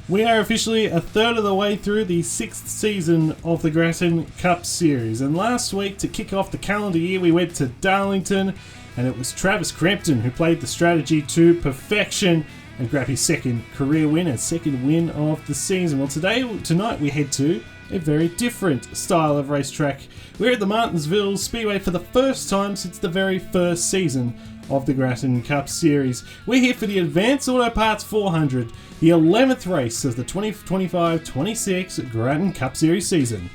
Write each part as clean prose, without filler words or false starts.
We are officially a third of the way through the 6th season of the Gratton Cup Series, and last week to kick off the calendar year we went to Darlington, and it was Travis Crampton who played the strategy to perfection and grabbed his second career win and second win of the season. Well, tonight we head to a very different style of racetrack. We're at the Martinsville Speedway for the first time since the very first season of the Gratton Cup Series. We're here for the Advanced Auto Parts 400, the 11th race of the 2025-26 Gratton Cup Series season.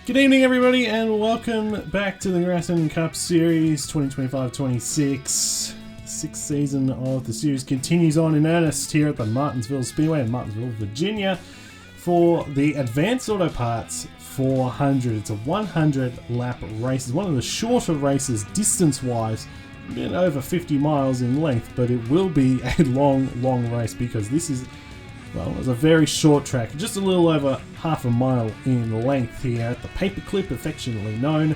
Good evening everybody and welcome back to the Gratton Cup Series 2025-26. The 6th season of the series continues on in earnest here at the Martinsville Speedway in Martinsville, Virginia for the Advanced Auto Parts 400. It's a 100 lap race. It's one of the shorter races distance-wise, a bit over 50 miles in length, but it will be a long race because this is, well, it's a very short track, just a little over half a mile in length here at the Paperclip, affectionately known,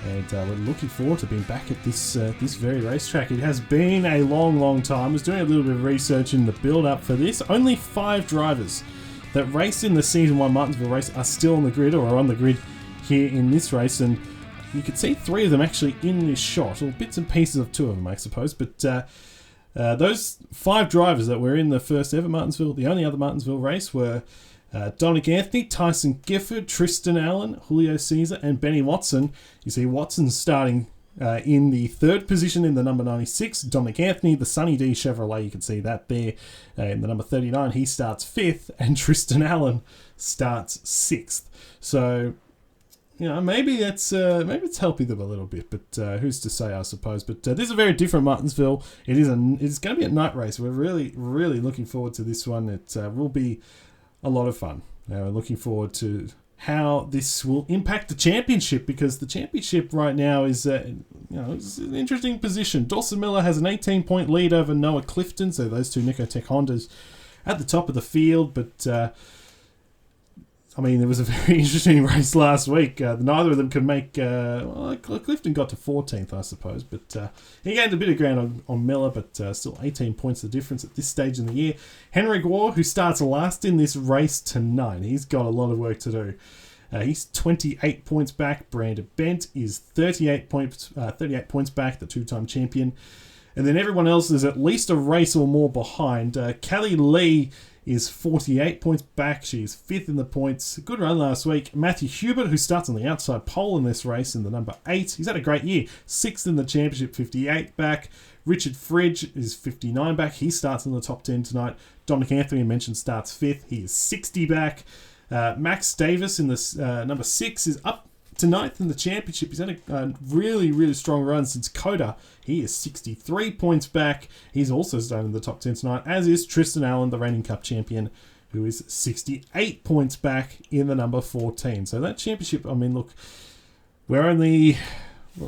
and we're looking forward to being back at this very racetrack. It has been a long time. I was doing a little bit of research in the build-up for this. Only 5 drivers that raced in the Season 1 Martinsville race are still on the grid or are on the grid here in this race, and you can see 3 of them actually in this shot, or bits and pieces of 2 of them, I suppose. But those 5 drivers that were in the first ever Martinsville, the only other Martinsville race, were Dominic Anthony, Tyson Gifford, Tristan Allen, Julio Caesar, and Benny Watson. You see Watson starting in the 3rd position in the number 96. Dominic Anthony, the Sunny D Chevrolet, you can see that there in the number 39. He starts 5th, and Tristan Allen starts 6th. So, you know, maybe it's helping them a little bit, but who's to say, I suppose. But this is a very different Martinsville. It's going to be a night race. We're really looking forward to this one. It will be a lot of fun. We're looking forward to how this will impact the championship, because the championship right now is, it's an interesting position. Dawson Miller has an 18-point lead over Noah Clifton, so those 2 Nicotech Hondas at the top of the field, but I mean, it was a very interesting race last week. Neither of them could make... Clifton got to 14th, I suppose, but he gained a bit of ground on Miller, but still 18 points the difference at this stage in the year. Henry Gore, who starts last in this race tonight, he's got a lot of work to do. He's 28 points back. Brandon Bent is 38 points back, the 2-time champion. And then everyone else is at least a race or more behind. Callie Lee is 48 points back. She's 5th in the points. Good run last week. Matthew Hubert, who starts on the outside pole in this race in the number 8. He's had a great year. 6th in the championship, 58 back. Richard Fridge is 59 back. He starts in the top 10 tonight. Dominic Anthony, I mentioned, starts 5th. He is 60 back. Max Davis in this number 6 is up to 9th in the championship. He's had a really strong run since Coda. He is 63 points back. He's also starting in the top 10 tonight, as is Tristan Allen, the reigning Cup champion, who is 68 points back in the number 14. So that championship, I mean, look, we're only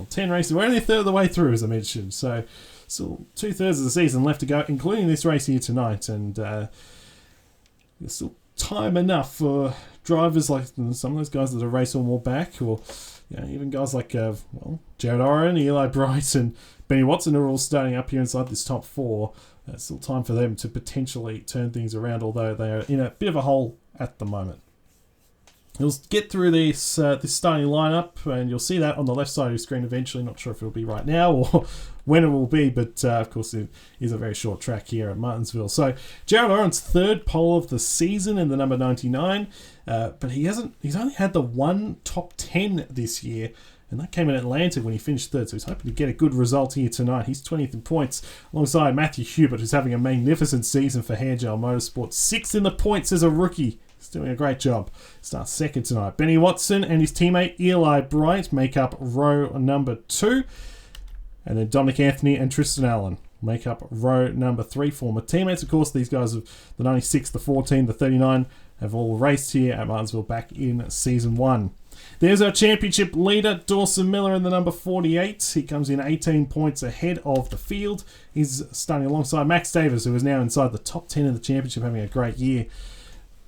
10 races. We're only a third of the way through, as I mentioned. So still 2/3 of the season left to go, including this race here tonight. And there's still time enough for drivers like some of those guys that are race or more back, or even guys like Jared Oren, Eli Bright, and Benny Watson are all starting up here inside this top 4. It's still time for them to potentially turn things around, although they are in a bit of a hole at the moment. We'll get through this starting lineup, and you'll see that on the left side of your screen eventually. Not sure if it'll be right now or when it will be, but of course it is a very short track here at Martinsville. So Jared Oren's 3rd pole of the season in the number 99, but he's only had the 1 top 10 this year, and that came in Atlanta when he finished 3rd, so he's hoping to get a good result here tonight. He's 20th in points, alongside Matthew Hubert, who's having a magnificent season for Hairgel Motorsport. 6th in the points as a rookie. He's doing a great job. Starts 2nd tonight. Benny Watson and his teammate Eli Bright make up row number 2. And then Dominic Anthony and Tristan Allen make up row number 3. Former teammates, of course. These guys of the 96, the 14, the 39 have all raced here at Martinsville back in Season 1. There's our championship leader, Dawson Miller, in the number 48. He comes in 18 points ahead of the field. He's starting alongside Max Davis, who is now inside the top 10 in the championship, having a great year.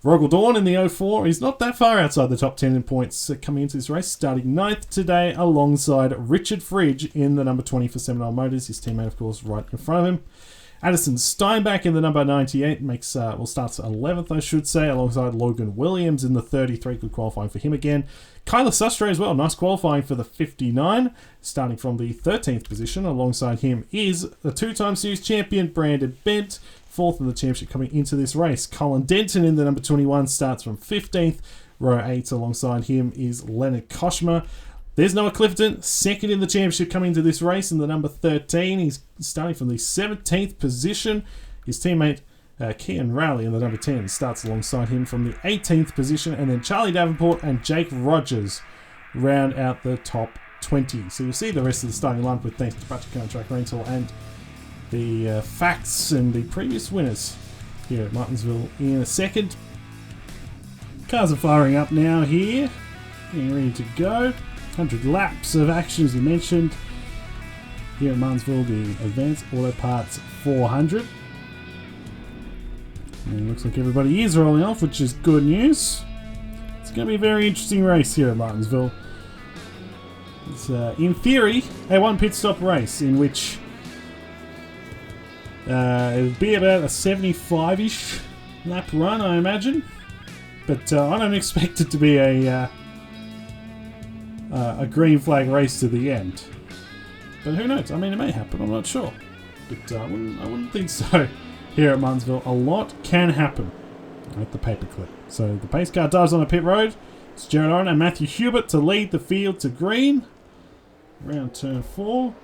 Rogel in the 04 is not that far outside the top 10 in points coming into this race, starting 9th today alongside Richard Fridge in the number 20 for Seminole Motors. His teammate, of course, right in front of him. Addison Steinbach in the number 98 starts 11th, I should say, alongside Logan Williams in the 33. Good qualifying for him again. Kyler Sustre as well, nice qualifying for the 59, starting from the 13th position. Alongside him is the two-time series champion Brandon Bent, 4th in the championship coming into this race. Colin Denton in the number 21 starts from 15th. Row 8 alongside him is Leonard Koshma. There's Noah Clifton, 2nd in the championship coming into this race in the number 13. He's starting from the 17th position. His teammate Kian Rowley in the number 10 starts alongside him from the 18th position. And then Charlie Davenport and Jake Rogers round out the top 20. So you'll see the rest of the starting lineup with thanks to Patrick Track Rental and the facts and the previous winners here at Martinsville in a second. Cars are firing up now here. Getting ready to go. 100 laps of action, as you mentioned. Here at Martinsville, the Advanced Auto Parts 400. And it looks like everybody is rolling off, which is good news. It's going to be a very interesting race here at Martinsville. It's, in theory, a one pit stop race in which it'll be about a 75-ish lap run, I imagine. But I don't expect it to be a green flag race to the end. But who knows? I mean, it may happen. I'm not sure. But I wouldn't think so. Here at Martinsville, a lot can happen at the paperclip. So the pace car dives on a pit road. It's Jared Oren and Matthew Hubert to lead the field to green. Around turn 4.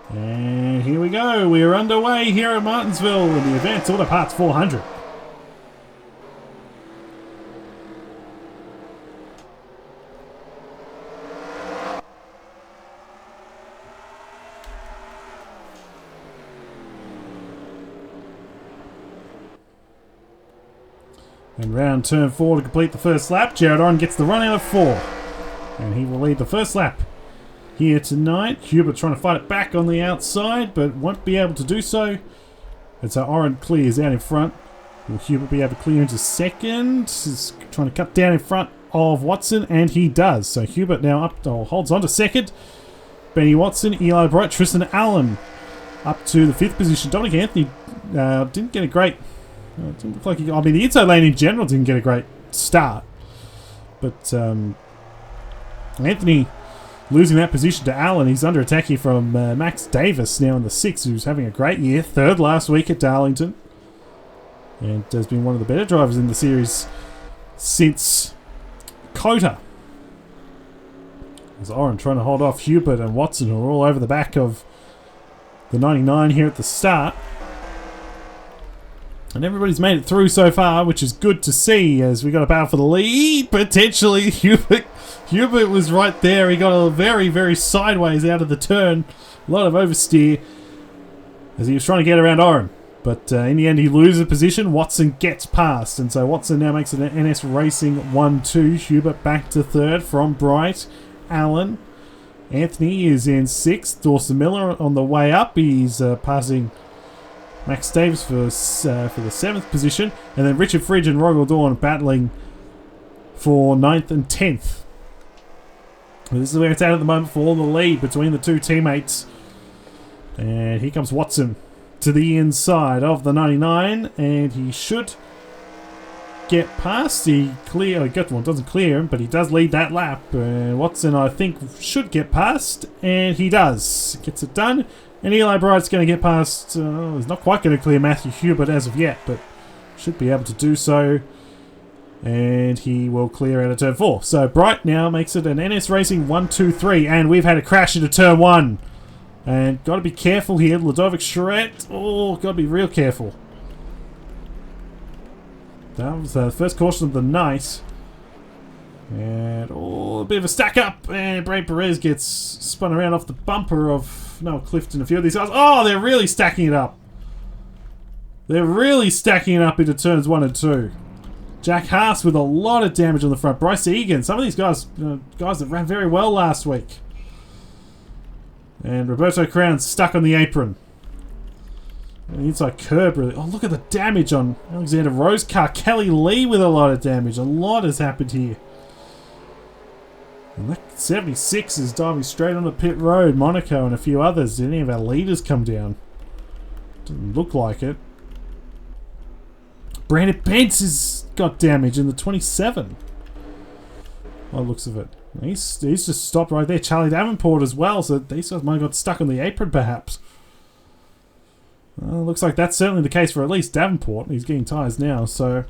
And here we go. We are underway here at Martinsville in the Advanced Auto Parts 400. And round turn 4 to complete the first lap. Jared Oren gets the run out of 4. And he will lead the first lap here tonight. Hubert trying to fight it back on the outside, but won't be able to do so. And so Oren clears out in front. Will Hubert be able to clear into second? He's trying to cut down in front of Watson, and he does. So Hubert now holds on to second. Benny Watson, Eli Bright, Tristan Allen up to the 5th position. Dominic Anthony didn't get a great... It didn't look like the inside lane in general didn't get a great start. But Anthony losing that position to Allen. He's under attack here from Max Davis now in the 6th, who's having a great year. 3rd last week at Darlington. And has been one of the better drivers in the series since Cota. There's Oren trying to hold off Hubert and Watson, who are all over the back of the 99 here at the start. And everybody's made it through so far, which is good to see as we got a battle for the lead. Potentially, Hubert was right there. He got a very, very sideways out of the turn. A lot of oversteer as he was trying to get around Oren. But in the end, he loses position. Watson gets past. And so Watson now makes it an NS Racing 1-2. Hubert back to 3rd from Bright. Allen. Anthony is in 6th. Dawson Miller on the way up. He's passing Max Davis for the 7th position. And then Richard Fridge and Rogel Dawn battling for 9th and 10th. This is where it's at the moment for the lead between the two teammates. And here comes Watson to the inside of the 99. And he should get past. Doesn't clear him, but he does lead that lap. Watson, I think, should get past. And he does. Gets it done. And Eli Bright's going to get past, he's not quite going to clear Matthew Hubert as of yet, but should be able to do so. And he will clear out of turn 4. So Bright now makes it an NS Racing 1-2-3, and we've had a crash into turn 1. And got to be careful here. Ludovic Charette, got to be real careful. That was the first caution of the night. And a bit of a stack up, and Brad Perez gets spun around off the bumper of Noah Clifton. A few of these guys, they're really stacking it up. They're really stacking it up into turns 1 and 2. Jack Haas with a lot of damage on the front. Bryce Egan, some of these guys that ran very well last week. And Roberto Crown stuck on the apron. The inside curb really. Oh, look at the damage on Alexander Rowe's car. Kelly Lee with a lot of damage. A lot has happened here. And that 76 is diving straight onto pit road. Monaco and a few others. Did any of our leaders come down? Doesn't look like it. Brandon Pence has got damage in the 27. By the looks of it. He's just stopped right there. Charlie Davenport as well. So these guys might have got stuck on the apron perhaps. Looks like that's certainly the case for at least Davenport. He's getting tyres now. So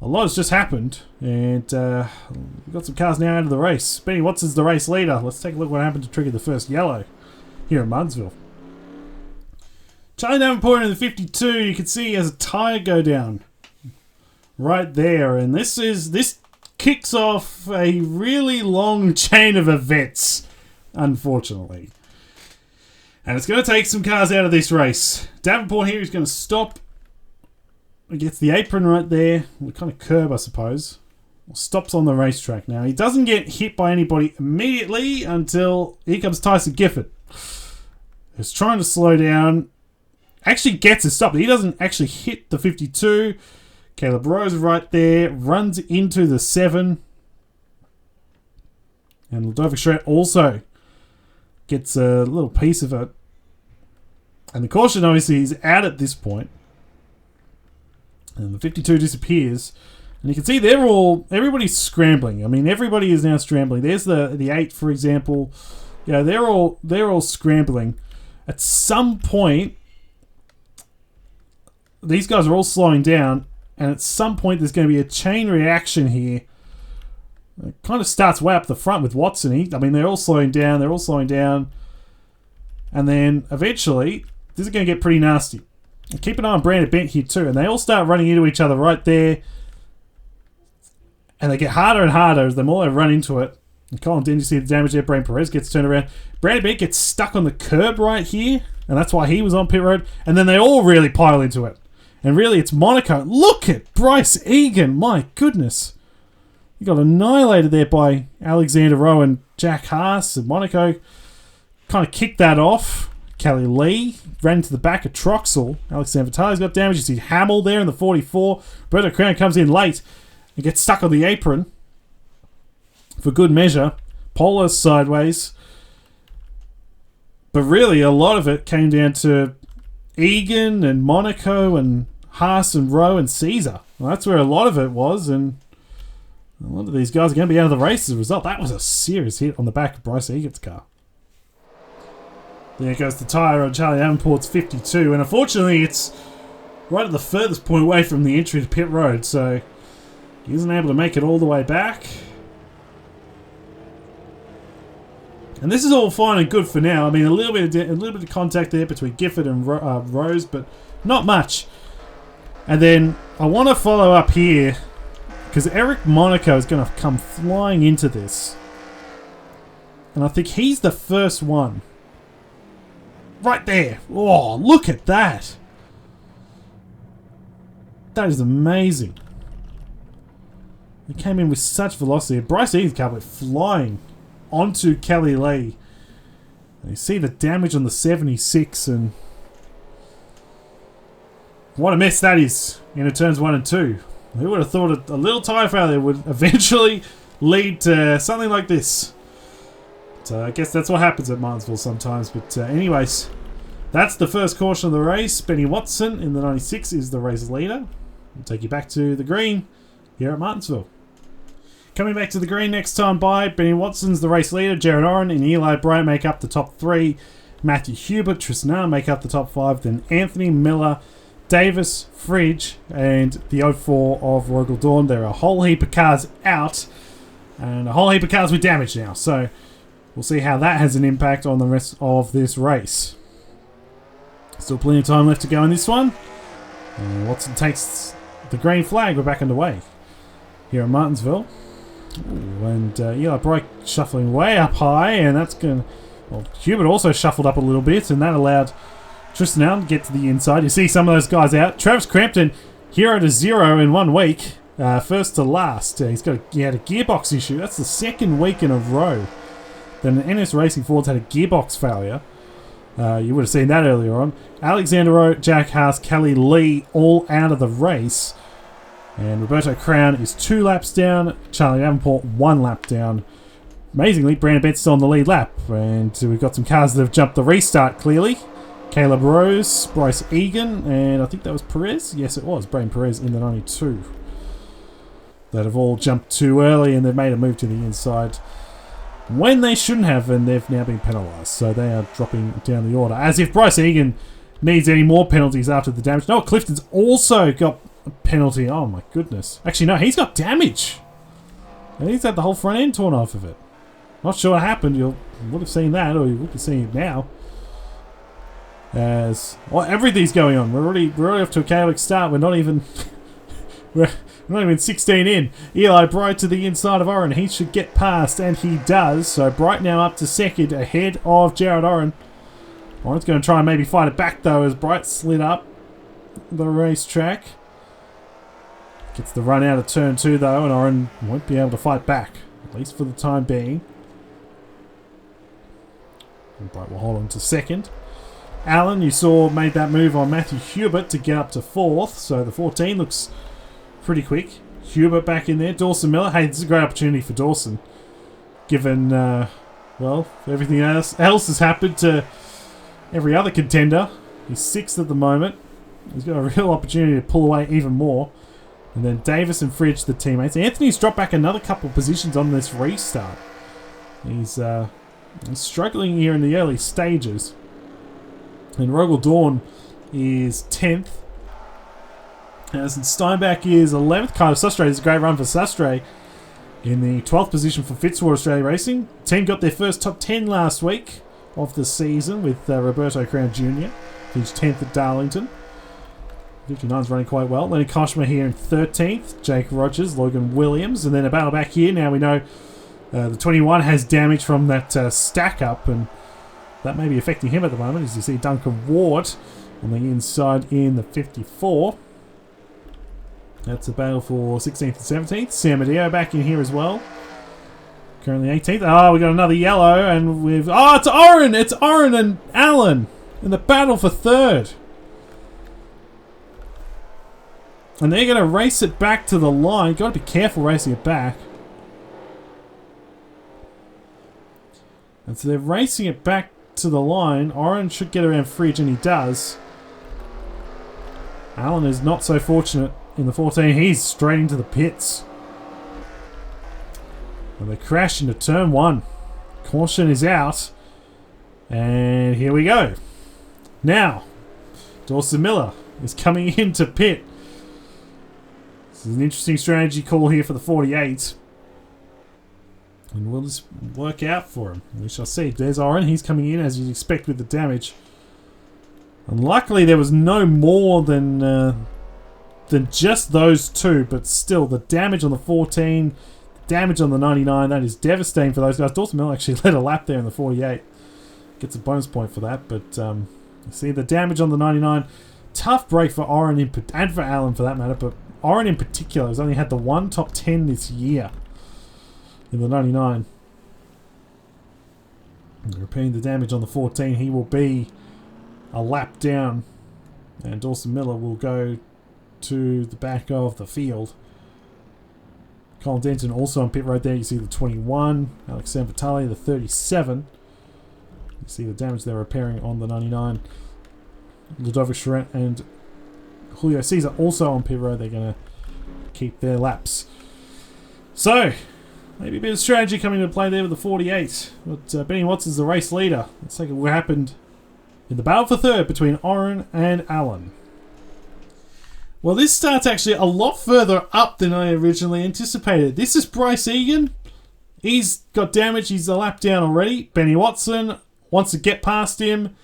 a lot has just happened. And we've got some cars now out of the race. Benny Watson's the race leader. Let's take a look at what happened to trigger the first yellow here in Martinsville. Charlie Davenport in the 52, you can see he has a tyre go down right there. And this kicks off a really long chain of events, unfortunately. And it's going to take some cars out of this race. Davenport here is going to stop. He gets the apron right there. The kind of curb, I suppose. Stops on the racetrack. Now, he doesn't get hit by anybody immediately until here comes Tyson Gifford. He's trying to slow down. Actually gets a stop. He doesn't actually hit the 52. Caleb Rose right there. Runs into the 7. And Ludovic Schratt also gets a little piece of it. And the caution obviously is out at this point. And the 52 disappears. And you can see everybody's scrambling. I mean, everybody is now scrambling. There's the 8, for example. Yeah, they're all scrambling. At some point, these guys are all slowing down. And at some point, there's going to be a chain reaction here. It kind of starts way up the front with Watson. I mean, they're all slowing down. They're all slowing down. And then eventually, this is going to get pretty nasty. And keep an eye on Brandon Bent here too. And they all start running into each other right there. And they get harder and harder as the more they run into it. And Colin, didn't you see the damage there? Brian Perez gets turned around. Brandon Bent gets stuck on the curb right here. And that's why he was on pit road. And then they all really pile into it. And really, it's Monaco. Look at Bryce Egan. My goodness. He got annihilated there by Alexander Rowe and Jack Haas. And Monaco kind of kicked that off. Kelly Lee ran into the back of Troxel. Alexander Vitale's got damage. You see Hamill there in the 44. Roberto Crown comes in late and gets stuck on the apron for good measure. Polar sideways. But really, a lot of it came down to Egan and Monaco and Haas and Rowe and Caesar. Well, that's where a lot of it was, and a lot of these guys are going to be out of the race as a result. That was a serious hit on the back of Bryce Egan's car. There goes the tyre on Charlie Davenport's 52, and unfortunately it's right at the furthest point away from the entry to pit road, so he isn't able to make it all the way back. And this is all fine and good for now. I mean, a little bit of contact there between Gifford and Rose, but not much. And then I want to follow up here because Eric Monaco is going to come flying into this. And I think he's the first one. Right there. Oh, look at that. That is amazing. He came in with such velocity. Bryce Egan's car went flying onto Kelly Lee. And you see the damage on the 76 and what a mess that is in turns 1 and 2. Who would have thought a little tyre failure would eventually lead to something like this? So I guess that's what happens at Martinsville sometimes. But anyways, that's the first caution of the race. Benny Watson in the 96 is the race leader. We'll take you back to the green here at Martinsville. Coming back to the green next time by, Benny Watson's the race leader. Jared Oren and Eli Bryant make up the top 3. Matthew Hubert, Tristan make up the top 5. Then Anthony Miller, Davis, Fridge, and the 04 of Rogel Dawn. There are a whole heap of cars out and a whole heap of cars with damage now. So we'll see how that has an impact on the rest of this race. Still plenty of time left to go in this one. Watson takes the green flag. We're back underway here at Martinsville. Ooh, and Eli Bryant shuffling way up high, and that's going to... Well, Hubert also shuffled up a little bit, and that allowed Tristan to get to the inside. You see some of those guys out. Travis Crampton, 0 to 0 in 1 week. First to last. He had a gearbox issue. That's the second week in a row. Then the NS Racing Ford's had a gearbox failure. You would have seen that earlier on. Alexander O, Jack Haas, Kelly Lee all out of the race. And Roberto Crown is 2 laps down. Charlie Davenport 1 lap down. Amazingly, Brandon Benson's on the lead lap. And we've got some cars that have jumped the restart clearly. Caleb Rose, Bryce Egan, and I think that was Perez. Yes, it was. Brian Perez in the 92. That have all jumped too early and they've made a move to the inside when they shouldn't have, and they've now been penalised. So they are dropping down the order. As if Bryce Egan needs any more penalties after the damage. Noah Clifton's also got a penalty. Oh my goodness. Actually, no, he's got damage. And he's had the whole front end torn off of it. Not sure what happened. You would have seen that, or you would be seeing it now. As well, everything's going on. We're already off to a chaotic start. We're not even we're not even 16 in. Eli Bright to the inside of Oren. He should get past, and he does. So Bright now up to second, ahead of Jared Oren. Oren's going to try and maybe fight it back though, as Bright slid up the racetrack. Gets the run out of turn 2 though, and Oren won't be able to fight back, at least for the time being. And Bright will hold on to second. Allen, you saw, made that move on Matthew Hubert to get up to 4th, so the 14 looks pretty quick. Hubert back in there. Dawson Miller. Hey, this is a great opportunity for Dawson, given, well, everything else has happened to every other contender. He's 6th at the moment. He's got a real opportunity to pull away even more. And then Davis and Fridge, the teammates. Anthony's dropped back another couple of positions on this restart. He's struggling here in the early stages. And Rogel Dawn is 10th. As Steinbach is 11th. Kind of Sustre is a great run for Sustre in the 12th position for Fitzwater Australia Racing. Team got their first top 10 last week of the season with Roberto Crown Jr. Finished 10th at Darlington. 59's running quite well. Lenny Koshma here in 13th. Jake Rogers, Logan Williams. And then a battle back here. Now we know the 21 has damage from that stack up, and that may be affecting him at the moment, as you see Duncan Ward on the inside in the 54. That's a battle for 16th and 17th. Sam Adio back in here as well. Currently 18th. Oh, we got another yellow, and we've... Oh, it's Oren! It's Oren and Allen in the battle for 3rd. And they're going to race it back to the line. Got to be careful racing it back. And so they're racing it back to the line. Oren should get around Fridge, and he does. Allen is not so fortunate in the 14. He's straight into the pits. And they crash into turn 1. Caution is out. And here we go. Now, Dawson Miller is coming into pit. This is an interesting strategy call here for the 48. And will this work out for him? We shall see. There's Oren. He's coming in as you'd expect with the damage. And luckily there was no more than just those two. But still, the damage on the 14, damage on the 99, that is devastating for those guys. Dawson Miller actually led a lap there in the 48. Gets a bonus point for that. But you see the damage on the 99. Tough break for Oren and for Allen for that matter. But Oren in particular has only had the one top 10 this year. In the 99. Repeating the damage on the 14, he will be a lap down, and Dawson Miller will go to the back of the field. Colin Denton also on pit road there. You see the 21, Alex Sanvitale, the 37. You see the damage they're repairing on the 99. Ludovic Charette and Julio Cesar also on pit road. They're going to keep their laps. So, maybe a bit of strategy coming into play there with the 48. But Benny Watts is the race leader. Let's take a look at what happened in the battle for 3rd between Oren and Allen. Well, this starts actually a lot further up than I originally anticipated. This is Bryce Egan. He's got damage. He's a lap down already. Benny Watson wants to get past him.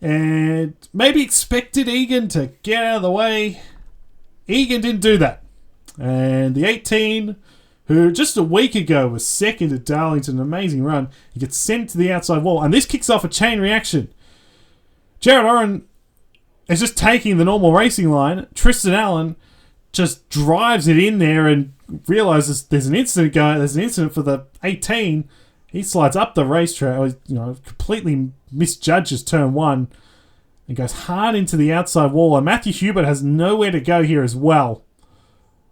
And maybe expected Egan to get out of the way. Egan didn't do that. And the 18... who just a week ago was 2nd at Darlington, an amazing run. He gets sent to the outside wall, and this kicks off a chain reaction. Jared Oren is just taking the normal racing line. Tristan Allen just drives it in there and realizes there's an incident going. There's an incident for the 18, He slides up the racetrack, completely misjudges turn 1 and goes hard into the outside wall. And Matthew Hubert has nowhere to go here as well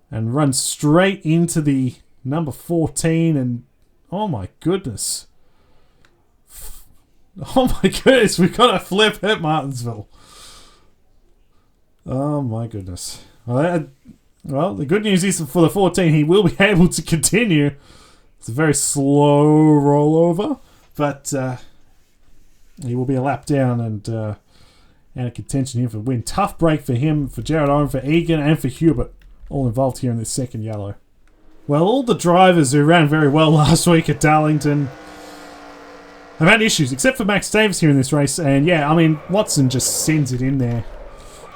and runs straight into the number 14. And oh my goodness. Oh my goodness, we've got a flip at Martinsville. Oh my goodness. Well, the good news is for the 14, he will be able to continue. It's a very slow rollover, but he will be a lap down and out of contention here for the win. Tough break for him, for Jared Owen, for Egan, and for Hubert, all involved here in this second yellow. Well, all the drivers who ran very well last week at Darlington have had issues, except for Max Davis here in this race. And yeah, I mean, Watson just sends it in there.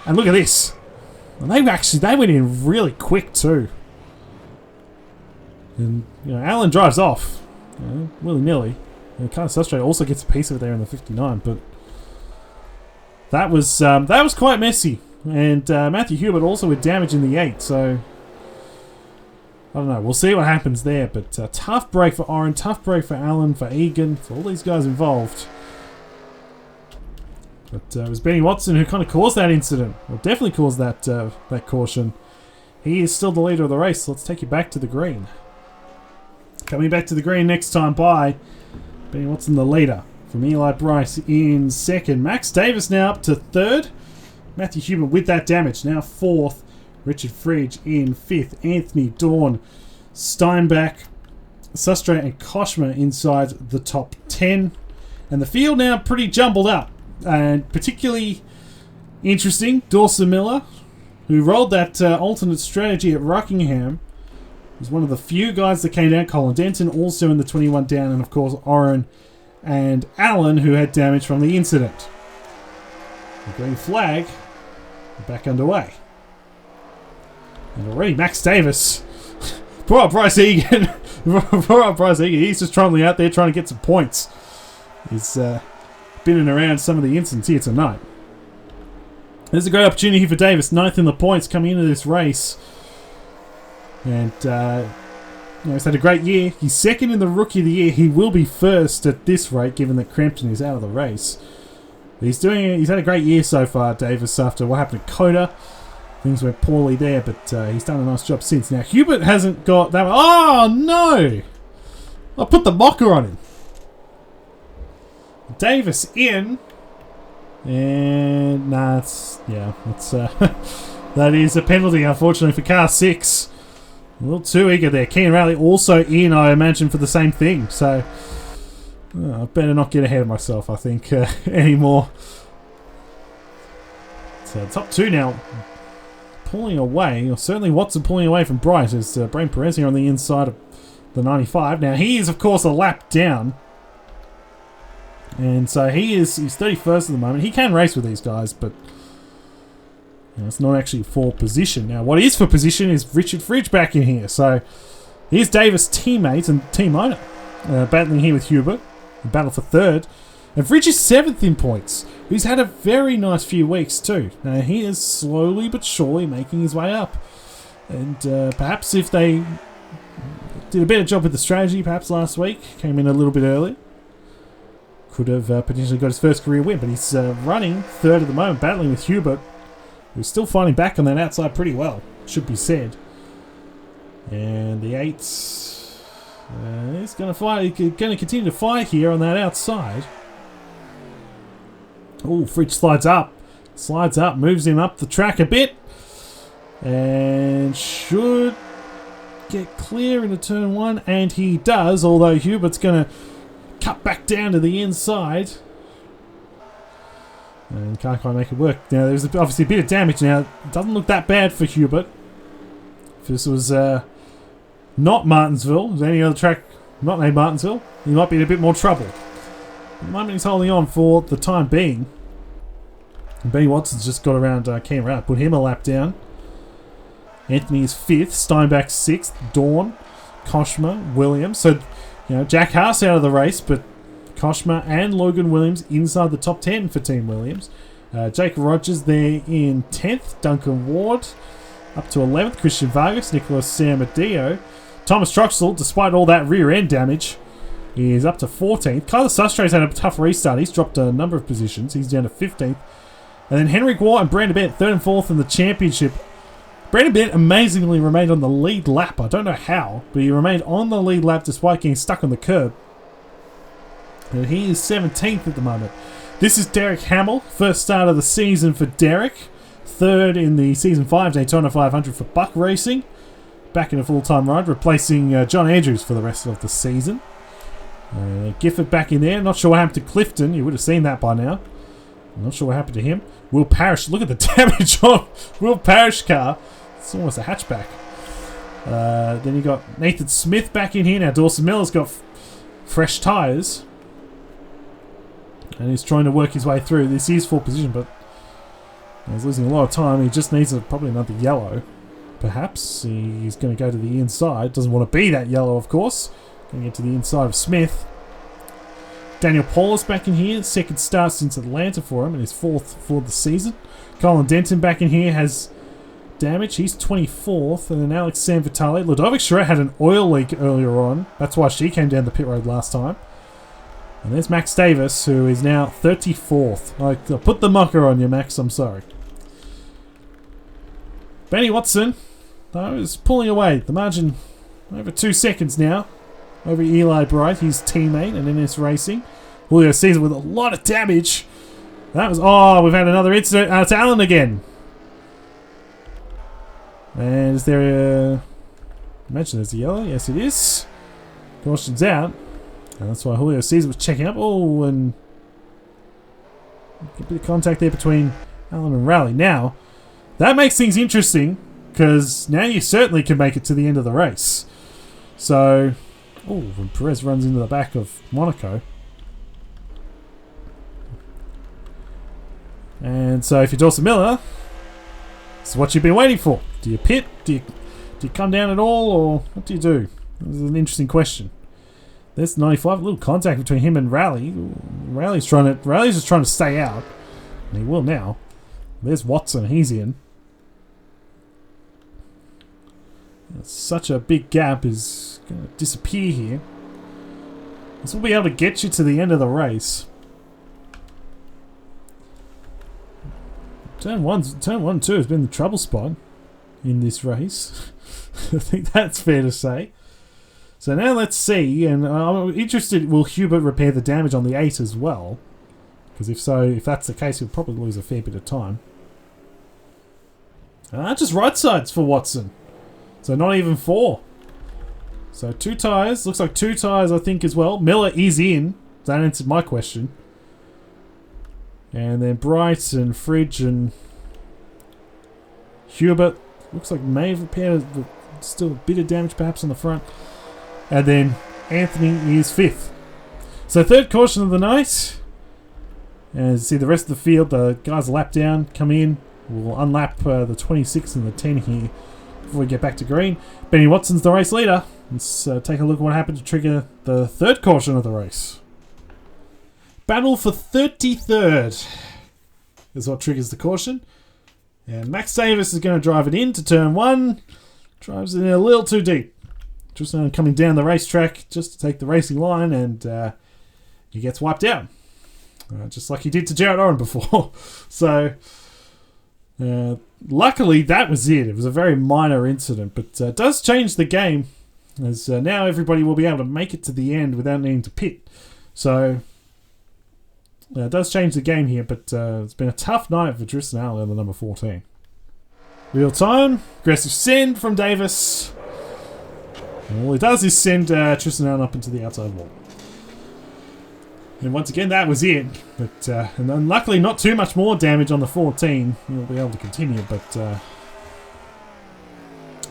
And look at this. And they went in really quick too. And Allen drives off, willy-nilly. And kind of frustrated. Also gets a piece of it there in the 59, but that was quite messy. And Matthew Hubert also with damage in the 8, so I don't know. We'll see what happens there. But tough break for Oren, tough break for Allen, for Egan, for all these guys involved. But it was Benny Watson who kind of caused that incident, or definitely caused that caution. He is still the leader of the race. So let's take you back to the green. Coming back to the green next time by Benny Watson, the leader, from Eli Bryce in second. Max Davis now up to third. Matthew Hubert with that damage now fourth. Richard Fridge in fifth. Anthony Dawn, Steinbach, Sustre, and Koshma inside the top 10. And the field now pretty jumbled up. And particularly interesting, Dawson Miller, who rolled that alternate strategy at Rockingham, was one of the few guys that came down. Colin Denton also in the 21 down, and of course Oren and Allen, who had damage from the incident. The green flag back underway. And already Max Davis, poor old Bryce Egan, he's just trying out there trying to get some points. He's been in around some of the incidents here tonight. There's a great opportunity for Davis, 9th in the points coming into this race. And he's had a great year. He's second in the Rookie of the Year. He will be first at this rate, given that Crampton is out of the race. But he's had a great year so far, Davis, after what happened to Coda. Things went poorly there, but he's done a nice job since. Now, Hubert hasn't got that one. Oh, no! I put the mocker on him. Davis in. And, that is a penalty, unfortunately, for car 6. A little too eager there. Kean Rowley also in, I imagine, for the same thing. So, I better not get ahead of myself, I think, anymore. So, top 2 now. Pulling away, or certainly Watson pulling away from Bright, as Brain Perez here on the inside of the 95. Now, he is, of course, a lap down. And so he's 31st at the moment. He can race with these guys, but it's not actually for position. Now, what is for position is Richard Fridge back in here. So here's Davis' teammate and team owner battling here with Hubert. Battle for third. And Fridge is 7th in points. He's had a very nice few weeks too. Now, he is slowly but surely making his way up. And perhaps if they did a better job with the strategy perhaps last week, came in a little bit early, could have potentially got his first career win. But he's running third at the moment, battling with Hubert, who's still fighting back on that outside pretty well, should be said. And the 8's he's going to continue to fight here on that outside. Oh, Fridge slides up, moves him up the track a bit, and should get clear into turn 1, and he does, although Hubert's going to cut back down to the inside. And can't quite make it work. Now, there's obviously a bit of damage now. It doesn't look that bad for Hubert. If this was not Martinsville, was any other track not named Martinsville, he might be in a bit more trouble. At the moment, he's holding on for the time being. And Benny Watson's just got around Cam Rout, put him a lap down. Anthony is 5th, Steinbach 6th, Dawn, Koshma, Williams. So, Jack Haas out of the race, but Koshma and Logan Williams inside the top 10 for Team Williams. Jake Rogers there in 10th. Duncan Ward up to 11th. Christian Vargas, Nicholas Samadeo. Thomas Troxel, despite all that rear end damage, is up to 14th. Kyler Sustre's had a tough restart. He's dropped a number of positions. He's down to 15th. And then Henrik Waugh and Brandon Bennett, 3rd and 4th in the championship. Brandon Bennett amazingly remained on the lead lap. I don't know how, but he remained on the lead lap despite getting stuck on the curb. And he is 17th at the moment. This is Derek Hamill. First start of the season for Derek. 3rd in the Season 5 Daytona 500 for Buck Racing. Back in a full-time ride, replacing John Andrews for the rest of the season. Gifford back in there. Not sure what happened to Clifton. You would have seen that by now. I'm not sure what happened to him. Will Parrish. Look at the damage on Will Parrish car. It's almost a hatchback. Then you got Nathan Smith back in here. Now Dawson Miller's got fresh tyres. And he's trying to work his way through. This is full position, but he's losing a lot of time. He just needs probably another yellow. Perhaps. He's going to go to the inside. Doesn't want to be that yellow, of course. Going to get to the inside of Smith. Daniel Paulus back in here. 2nd start since Atlanta for him and his 4th for the season. Colin Denton back in here has damage. He's 24th. And then Alex Sanvitale. Ludovic Charette had an oil leak earlier on. That's why she came down the pit road last time. And there's Max Davis, who is now 34th. I'll put the mucker on you, Max. I'm sorry. Benny Watson, though, is pulling away. The margin over 2 seconds now. Over Eli Bright, his teammate, and NS Racing. Julio Cesar with a lot of damage. That was... Oh, we've had another incident. It's Allen again. And is there a... Imagine there's a yellow. Yes, it is. Caution's out. And that's why Julio Cesar was checking up. Oh, and... a bit of contact there between Allen and Raleigh. Now, that makes things interesting, because now you certainly can make it to the end of the race. So... Oh, when Perez runs into the back of Monaco. And so if you're Dawson Miller, this is what you've been waiting for. Do you pit? Do you come down at all? Or what do you do? This is an interesting question. There's 95. A little contact between him and Raleigh. Raleigh's just trying to stay out. And he will now. There's Watson. He's in. Such a big gap is going to disappear here. This will be able to get you to the end of the race. Turn 1 2 has been the trouble spot in this race. I think that's fair to say. So now let's see, and I'm interested, will Hubert repair the damage on the 8 as well? Because if that's the case, he'll probably lose a fair bit of time. Just right sides for Watson. So not even 4. So 2 tyres. Looks like 2 tyres, I think, as well. Miller is in. That answered my question. And then Bright and Fridge and Hubert. Looks like may have repaired still a bit of damage perhaps on the front. And then Anthony is 5th. So 3rd caution of the night. And see the rest of the field, the guys lap down, come in. We'll unlap the 26 and the 10 here. Before we get back to green. Benny Watson's the race leader. Let's take a look at what happened to trigger the 3rd caution of the race. Battle for 33rd is what triggers the caution. And Max Davis is going to drive it into turn 1. Drives it in a little too deep. Just coming down the racetrack just to take the racing line, and he gets wiped out. Just like he did to Jared Oren before. So... luckily that was it. It was a very minor incident, but it does change the game, as now everybody will be able to make it to the end without needing to pit. So it does change the game here, but it's been a tough night for Tristan Allen, the number 14. Real time, aggressive send from Davis. And all he does is send Tristan Allen up into the outside wall. And once again, that was it. But and then luckily, not too much more damage on the 14. He'll be able to continue, but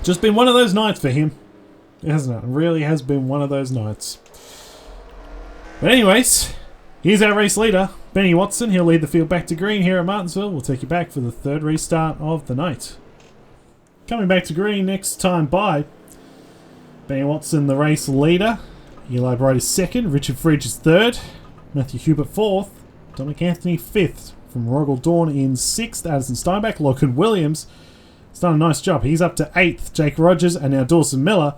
just been one of those nights for him, hasn't it? It really has been one of those nights. But anyways, here's our race leader, Benny Watson. He'll lead the field back to green here at Martinsville. We'll take you back for the 3rd restart of the night. Coming back to green next time by Benny Watson, the race leader. Eli Bright is 2nd. Richard Fridge is 3rd. Matthew Hubert 4th. Dominic Anthony 5th. From Rogel Dawn in 6th. Addison Steinbach. Logan Williams has done a nice job. He's up to 8th. Jake Rogers and now Dawson Miller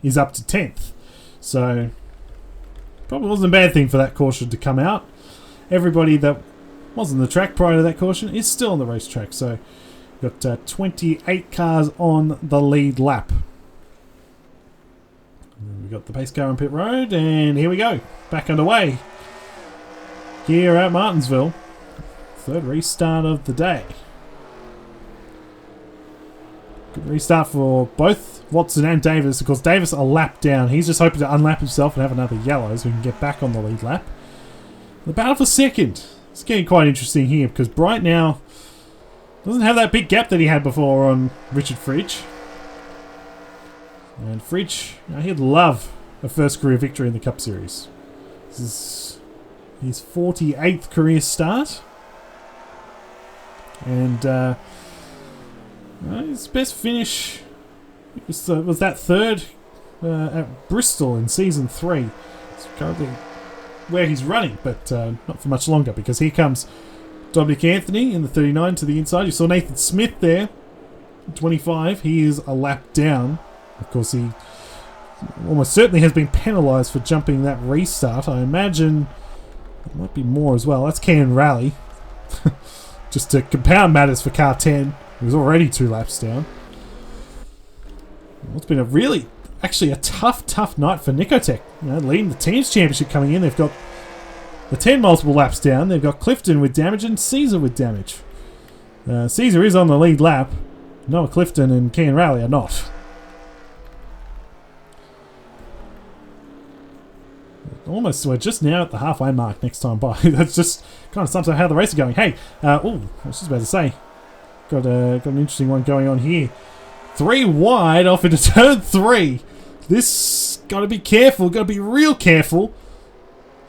is up to 10th. So Probably wasn't a bad thing for that caution to come out. Everybody that was on the track prior to that caution is still on the racetrack. So we've got 28 cars on the lead lap. We've got the pace car on pit road, and here we go. Back underway here at Martinsville. Third restart of the day. Good restart for both Watson and Davis. Of course, Davis a lap down. He's just hoping to unlap himself and have another yellow so we can get back on the lead lap. The battle for second. It's getting quite interesting here because Bright now doesn't have that big gap that he had before on Richard Fridge. And Fridge, he'd love a first career victory in the Cup Series. This is his 48th career start. And his best finish was that third at Bristol in Season 3. It's currently where he's running, but not for much longer because here comes Dominic Anthony in the 39 to the inside. You saw Nathan Smith there, 25. He is a lap down. Of course, he almost certainly has been penalised for jumping that restart. I imagine there might be more as well. That's Ken Rally. Just to compound matters for car 10. He was already 2 laps down. Well, it's been actually a tough night for Nicotech. Leading the team's championship coming in. They've got the 10 multiple laps down. They've got Clifton with damage and Caesar with damage. Caesar is on the lead lap. Noah Clifton and Ken Rally are not. Almost, we're just now at the halfway mark next time by. That's just kind of sums up how the race is going. Hey, I was just about to say, got an interesting one going on here. 3 wide off into turn 3. This got to be careful, got to be real careful.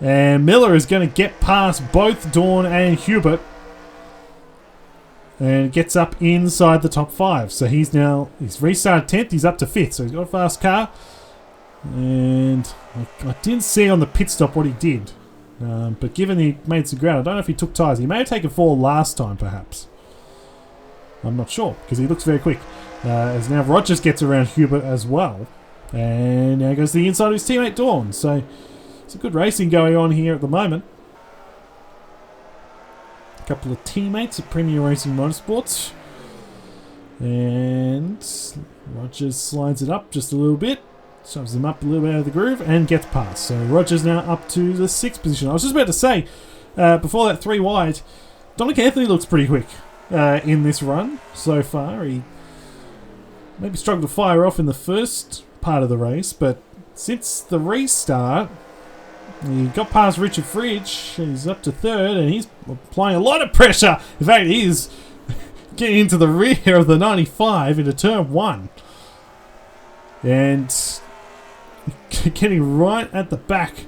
And Miller is going to get past both Dawn and Hubert. And gets up inside the top 5. So he's restarted 10th, he's up to 5th. So he's got a fast car. And I didn't see on the pit stop what he did. But given he made some ground, I don't know if he took tyres. He may have taken 4 last time, perhaps. I'm not sure, because he looks very quick. As now Rogers gets around Hubert as well. And now goes to the inside of his teammate Dawn. So some good racing going on here at the moment. A couple of teammates at Premier Racing Motorsports. And Rogers slides it up just a little bit. Shoves him up a little bit out of the groove and gets past. So Rogers now up to the 6th position. I was just about to say, before that 3 wide, Dominic Anthony looks pretty quick in this run so far. He maybe struggled to fire off in the first part of the race, but since the restart, he got past Richard Fridge. He's up to 3rd and he's applying a lot of pressure. In fact, he is getting into the rear of the 95 into turn 1. And getting right at the back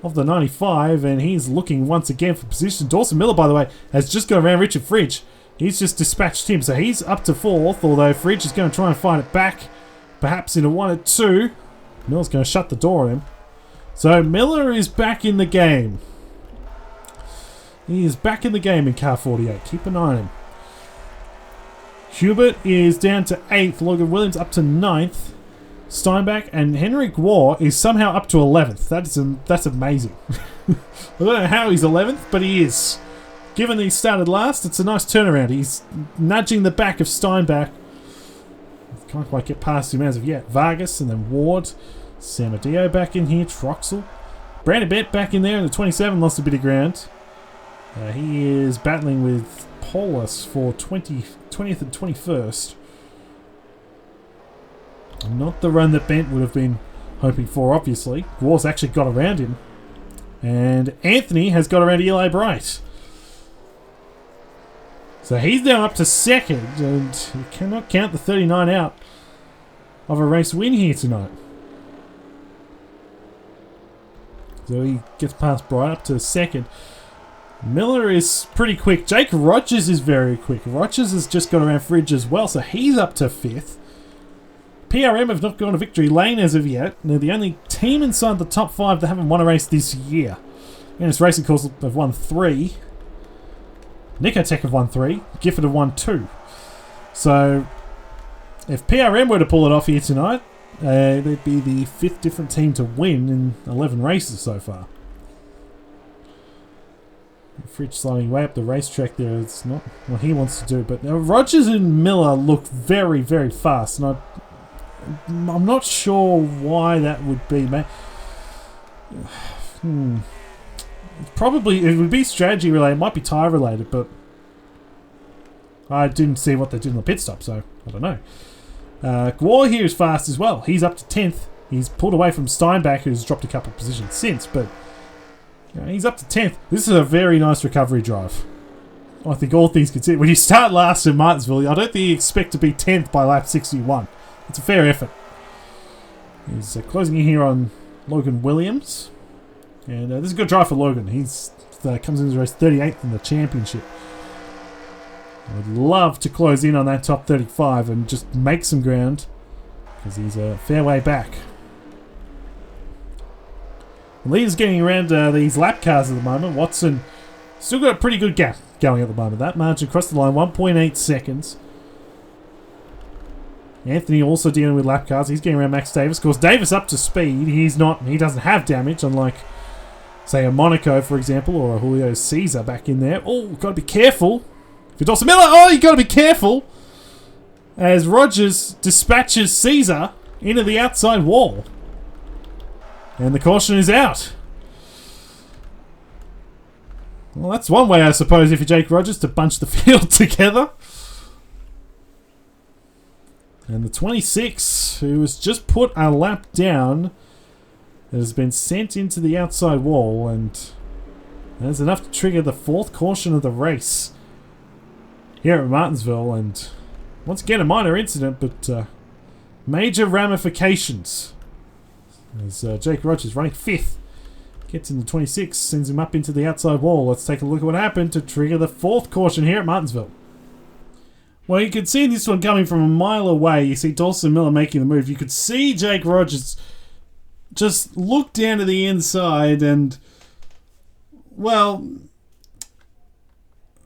of the 95, and he's looking once again for position. Dawson Miller, by the way, has just gone around Richard Fridge. He's just dispatched him, so he's up to 4th, although Fridge is going to try and fight it back, perhaps into 1 or 2. Miller's going to shut the door on him. So Miller is back in the game. He is back in the game in car 48. Keep an eye on him. Hubert is down to 8th. Logan Williams up to 9th. Steinbach and Henrik Waugh is somehow up to 11th. That's amazing. I don't know how he's 11th, but he is. Given that he started last, it's a nice turnaround. He's nudging the back of Steinbach. Can't quite get past him as of yet. Vargas and then Ward. Samadio back in here. Troxel. Brandon Bett back in there in the 27. Lost a bit of ground. He is battling with Paulus for 20th and 21st. Not the run that Bent would have been hoping for, obviously. Waugh's actually got around him. And Anthony has got around Eli Bright. So he's now up to 2nd, and you cannot count the 39 out of a race win here tonight. So he gets past Bright up to 2nd. Miller is pretty quick. Jake Rogers is very quick. Rogers has just got around Fridge as well, so he's up to 5th. PRM have not gone to victory lane as of yet. They're the only team inside the top 5 that haven't won a race this year. And its racing course have won 3. Nicotech have won 3. Gifford have won 2. So, if PRM were to pull it off here tonight, They'd be the 5th different team to win in 11 races so far. Fridge sliding way up the racetrack there. It's not what he wants to do. But Rogers and Miller look very, very fast. And I'm not sure why that would be, mate. Probably, it would be strategy related. It might be tyre related, but I didn't see what they did in the pit stop, so I don't know. Gwar here is fast as well. He's up to 10th. He's pulled away from Steinbach, who's dropped a couple of positions since, but he's up to 10th. This is a very nice recovery drive. I think all things considered. When you start last in Martinsville, I don't think you expect to be 10th by lap 61. It's a fair effort. He's closing in here on Logan Williams. And this is a good drive for Logan. He's comes into the race 38th in the championship. I would love to close in on that top 35 and just make some ground, because he's a fair way back. The leader's getting around these lap cars at the moment. Watson still got a pretty good gap going at the moment. That margin across the line, 1.8 seconds. Anthony also dealing with lap cars. He's getting around Max Davis. Of course, Davis up to speed. He doesn't have damage, unlike, say, a Monaco, for example, or a Julio Cesar back in there. Oh, got to be careful. For Dawson Miller, oh, you got to be careful. As Rogers dispatches Cesar into the outside wall. And the caution is out. Well, that's one way, I suppose, if you're Jake Rogers, to bunch the field together. And the 26, who has just put a lap down, has been sent into the outside wall, and that's enough to trigger the 4th caution of the race here at Martinsville. And once again, a minor incident, but major ramifications. As Jake Rogers running 5th gets in the 26, sends him up into the outside wall. Let's take a look at what happened to trigger the 4th caution here at Martinsville. Well, you could see this one coming from a mile away. You see Dawson Miller making the move. You could see Jake Rogers just look down to the inside, and, well,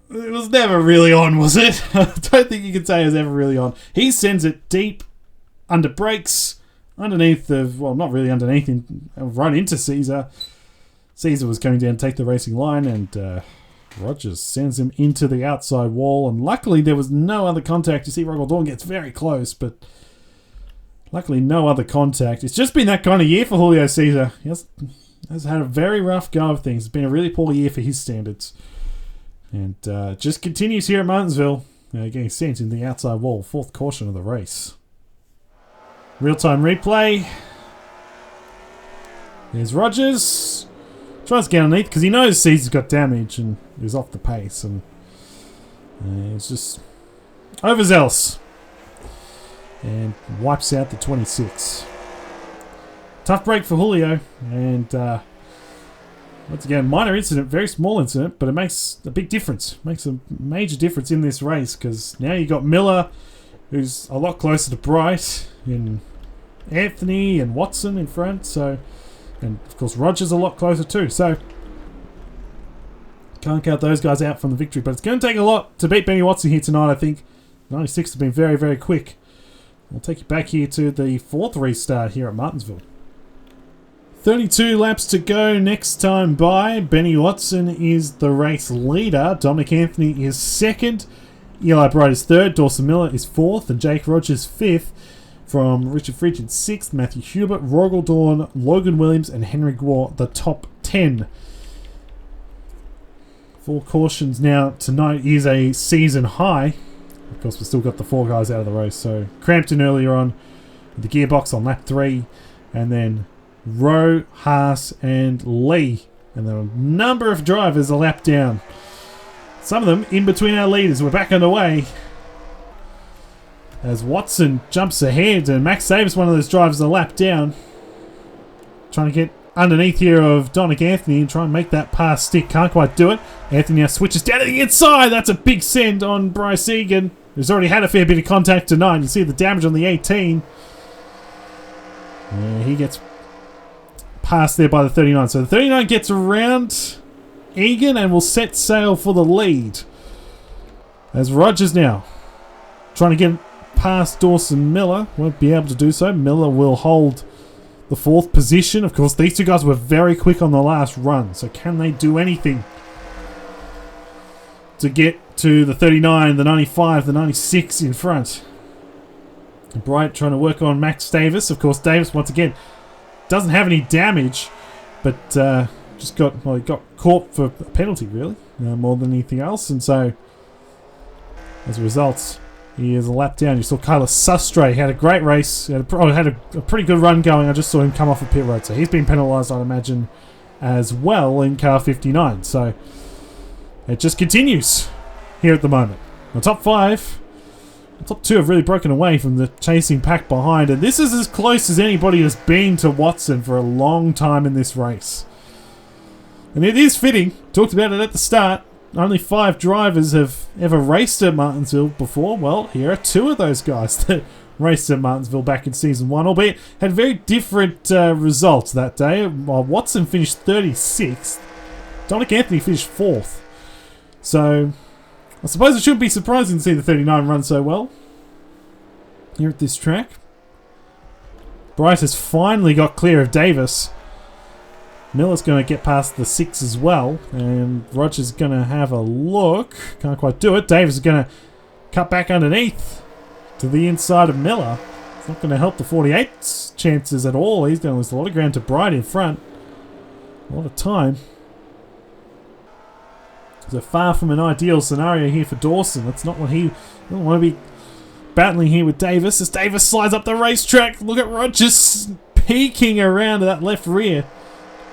it was never really on, was it? I don't think you could say it was ever really on. He sends it deep under brakes, underneath the, well, not really underneath, right into Cesar. Cesar was coming down to take the racing line, and Rogers sends him into the outside wall, and luckily there was no other contact. You see Rogel Dawn gets very close, but luckily no other contact. It's just been that kind of year for Julio Cesar. He has had a very rough go of things. It's been a really poor year for his standards. And just continues here at Martinsville, getting sent in the outside wall. 4th caution of the race. Real-time replay. There's Rogers. Tries to get underneath because he knows Cesar's got damage and he's off the pace. And he's just overzealous. And wipes out the 26. Tough break for Julio. And once again, minor incident, very small incident, but it makes a big difference. Makes a major difference in this race, because now you've got Miller, who's a lot closer to Bright, and Anthony and Watson in front. So, and of course Rogers a lot closer too. So can't count those guys out from the victory, but it's going to take a lot to beat Benny Watson here tonight. I think 96 has been very, very quick. We'll take you back here to the 4th restart here at Martinsville. 32 laps to go next time by. Benny Watson is the race leader. Dominic Anthony is 2nd. Eli Bright is 3rd. Dawson Miller is 4th. And Jake Rogers 5th. From Richard Frigid 6th. Matthew Hubert, Rogel Dawn, Logan Williams, and Henry Gwar, the top 10. 4 cautions now tonight is a season high. Of course, we've still got the 4 guys out of the race. So Crampton earlier on, the gearbox on lap 3. And then Rowe, Haas, and Lee. And there are a number of drivers a lap down. Some of them in between our leaders. We're back underway. As Watson jumps ahead, and Max Davis, one of those drivers, a lap down. Trying to get underneath here of Dominic Anthony and try and make that pass stick. Can't quite do it. Anthony now switches down to the inside. That's a big send on Bryce Egan, who's already had a fair bit of contact tonight. You see the damage on the 18. Yeah, he gets passed there by the 39. So the 39 gets around Egan and will set sail for the lead. As Rogers now trying to get past Dawson Miller. Won't be able to do so. Miller will hold the 4th position. Of course, these two guys were very quick on the last run. So can they do anything to get to the 39, the 95, the 96 in front? Bright trying to work on Max Davis. Of course, Davis, once again, doesn't have any damage, but just got caught for a penalty, really, more than anything else. And so, as a result, he is a lap down. You saw Carlos Sustre had a great race. He had a pretty good run going. I just saw him come off a pit road. So he's been penalised, I'd imagine, as well in car 59. So it just continues here at the moment. The top 5, the top 2 have really broken away from the chasing pack behind. And this is as close as anybody has been to Watson for a long time in this race. And it is fitting. Talked about it at the start. Only 5 drivers have ever raced at Martinsville before. Well, here are 2 of those guys that raced at Martinsville back in Season 1, albeit had very different results that day. While Watson finished 36th, Dominic Anthony finished 4th. So, I suppose it shouldn't be surprising to see the 39 run so well here at this track. Bryce has finally got clear of Davis. Miller's going to get past the 6 as well, and Roger's going to have a look. Can't quite do it. Davis is going to cut back underneath to the inside of Miller. It's not going to help the 48's chances at all. He's going to lose a lot of ground to Bright in front. A lot of time. So far from an ideal scenario here for Dawson. That's not what he don't want to be battling here with Davis. As Davis slides up the racetrack, look at Rogers peeking around to that left rear.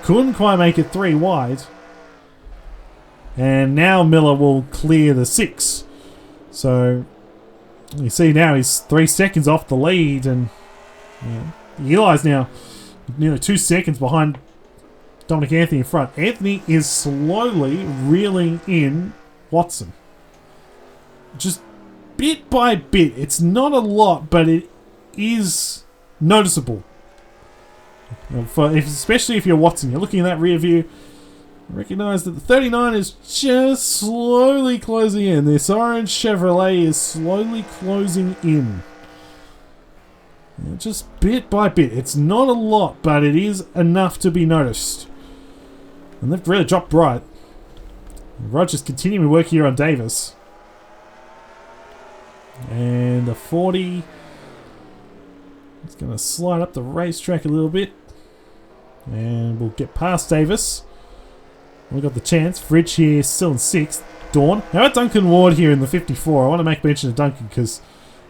Couldn't quite make it 3 wide. And now Miller will clear the 6. So you see now he's 3 seconds off the lead, and Eli's now nearly 2 seconds behind Dominic Anthony in front. Anthony is slowly reeling in Watson. Just bit by bit. It's not a lot, but it is noticeable. Especially if you're Watson, you're looking at that rear view, recognise that the 39 is just slowly closing in. This orange Chevrolet is slowly closing in. Just bit by bit. It's not a lot, but it is enough to be noticed. And they've really dropped Bright. Rogers continuing to work here on Davis. And the 40 is going to slide up the racetrack a little bit. And we'll get past Davis. We've got the chance. Fridge here still in 6th. Dawn. How about Duncan Ward here in the 54? I want to make mention of Duncan because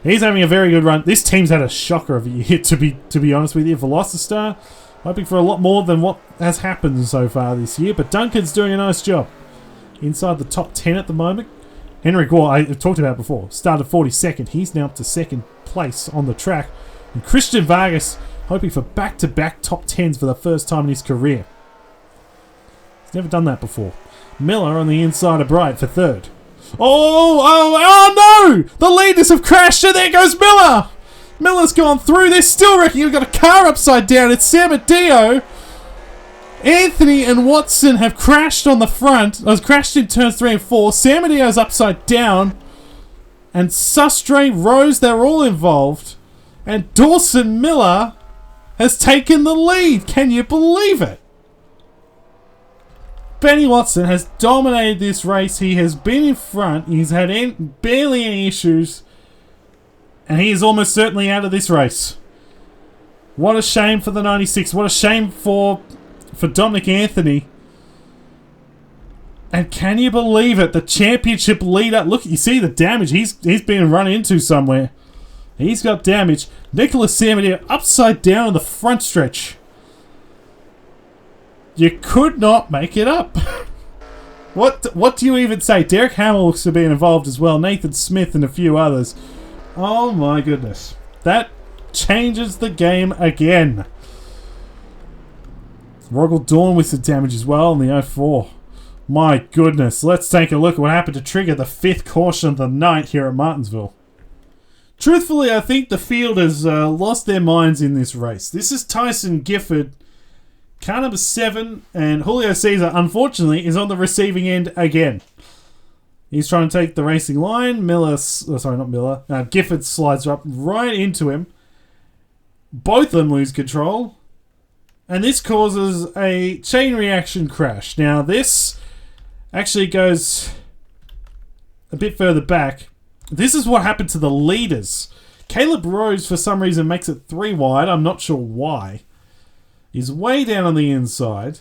he's having a very good run. This team's had a shocker of a year, to be honest with you. Velocity hoping for a lot more than what has happened so far this year. But Duncan's doing a nice job. Inside the top 10 at the moment. Henry Gore, I've talked about before, started 42nd. He's now up to 2nd place on the track. And Christian Vargas hoping for back-to-back top 10s for the first time in his career. He's never done that before. Miller on the inside of Bright for 3rd. Oh no! The leaders have crashed and there goes Miller! Miller's gone through. They're still wrecking. We've got a car upside down. It's Samadeo. Anthony and Watson have crashed on the front. Crashed in turns 3 and 4. Samadeo's upside down. And Sustre, Rose, they're all involved. And Dawson Miller has taken the lead. Can you believe it? Benny Watson has dominated this race. He has been in front. He's had barely any issues. And he is almost certainly out of this race. What a shame for the 96. What a shame for Dominic Anthony. And can you believe it? The championship leader. Look, you see the damage. He's been run into somewhere. He's got damage. Nicholas Samadeo upside down on the front stretch. You could not make it up. What do you even say? Derek Hamill looks to be involved as well. Nathan Smith and a few others. Oh my goodness. That changes the game again. Rogel Dawn with some damage as well in the 04. My goodness. Let's take a look at what happened to trigger the 5th caution of the night here at Martinsville. Truthfully, I think the field has lost their minds in this race. This is Tyson Gifford, car number 7, and Julio Cesar, unfortunately, is on the receiving end again. He's trying to take the racing line. Gifford slides up right into him. Both of them lose control. And this causes a chain reaction crash. Now, this actually goes a bit further back. This is what happened to the leaders. Caleb Rose, for some reason, makes it 3 wide. I'm not sure why. He's way down on the inside.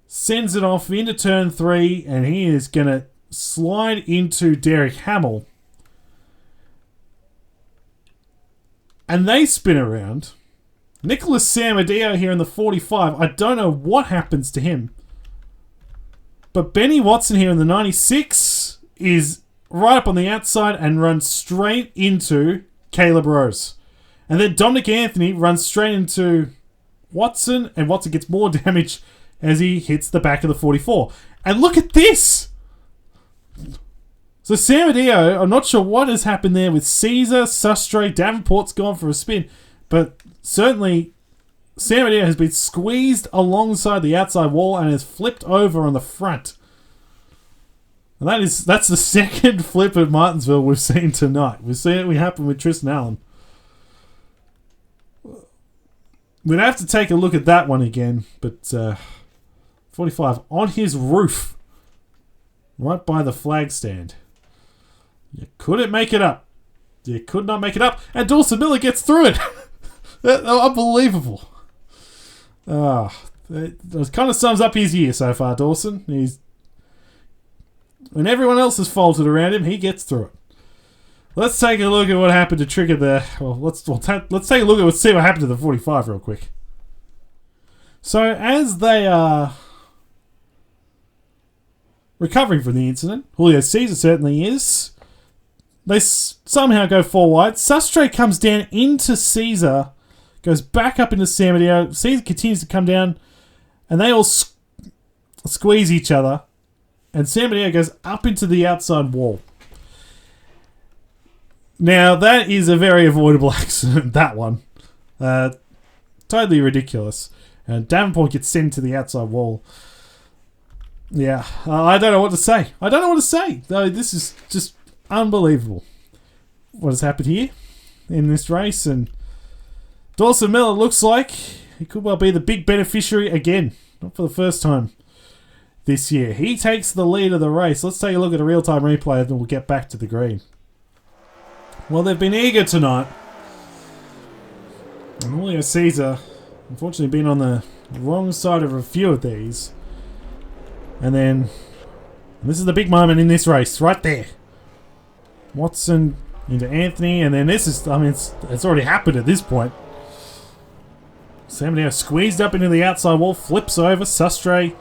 Sends it off into turn 3, and he is going to slide into Derek Hamill. And they spin around. Nicholas Samadeo here in the 45. I don't know what happens to him. But Benny Watson here in the 96 is right up on the outside and runs straight into Caleb Rose. And then Dominic Anthony runs straight into Watson, and Watson gets more damage as he hits the back of the 44. And look at this! So Samadeo, I'm not sure what has happened there with Caesar, Sustre, Davenport's gone for a spin, but certainly Samadeo has been squeezed alongside the outside wall and has flipped over on the front. And that's the second flip at Martinsville we've seen tonight. We've seen it happen with Tristan Allen. We'd have to take a look at that one again, but 45 on his roof, right by the flag stand. You couldn't make it up. You could not make it up. And Dawson Miller gets through it. Unbelievable. It kind of sums up his year so far, Dawson. When everyone else has faltered around him, he gets through it. Let's take a look at what happened to trigger the... Well, let's take a look at see what happened to the 45 real quick. So, as they are recovering from the incident, Julio Caesar certainly is. They somehow go 4 wide. Sustre comes down into Caesar, goes back up into Samadeo. Caesar continues to come down, and they all squeeze each other. And Samadeo goes up into the outside wall. Now, that is a very avoidable accident, that one. Totally ridiculous. And Davenport gets sent to the outside wall. Yeah, I don't know what to say. This is just unbelievable what has happened here in this race. And Dawson Miller looks like he could well be the big beneficiary again. Not for the first time this year. He takes the lead of the race. Let's take a look at a real-time replay and then we'll get back to the green. Well, they've been eager tonight. And Julio Caesar, unfortunately, been on the wrong side of a few of these. And this is the big moment in this race, right there. Watson into Anthony, and then this is, it's already happened at this point. Samadeo squeezed up into the outside wall, flips over, Sustre.